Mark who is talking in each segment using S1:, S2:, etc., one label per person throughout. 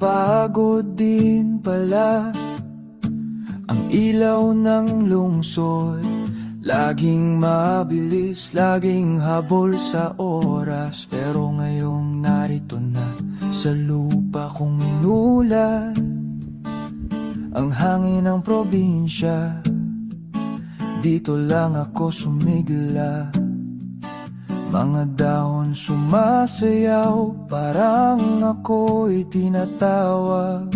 S1: Nakakapagod din pala ang ilaw ng lungsod. Laging mabilis, laging habol sa oras. Pero ngayong narito na sa lupa kong minulad ang hangin ng probinsya. Dito lang ako sumigla. Mga dahon sumasayaw, parang ako'y tinatawag.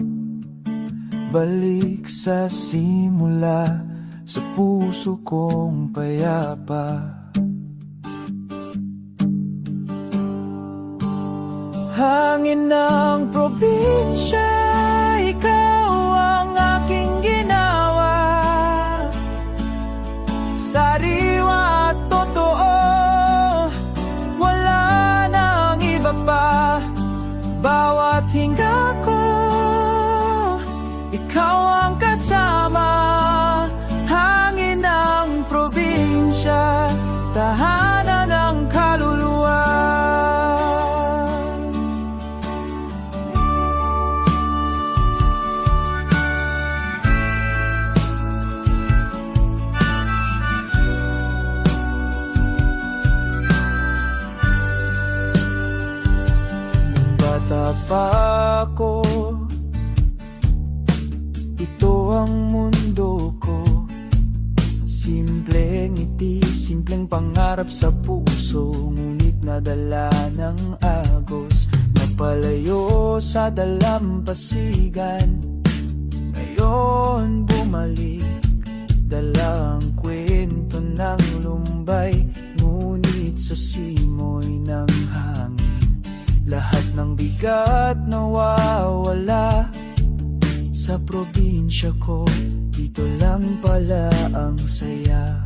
S1: Balik sa simula, sa puso kong payapa. Hangin ng probinsya, ikaw ang aking ginawa. Sariwa at totoo, wala nang iba pa. Bawat hinga ko, ikaw ang kasama. Hangin ng probinsya, tahanan ng kaluluwa. Bata pa ako, ito ang mundo ko. Simpleng ngiti, simpleng pangarap sa puso, ngunit nadala ng agos. Napalayo sa dalampasigan, ngayon bumalik. Dala ang kwento ng lumbay, ngunit sa simoy ng hangin. Lahat ng bigat nawawala sa probinsya ko. Dito lang pala ang saya.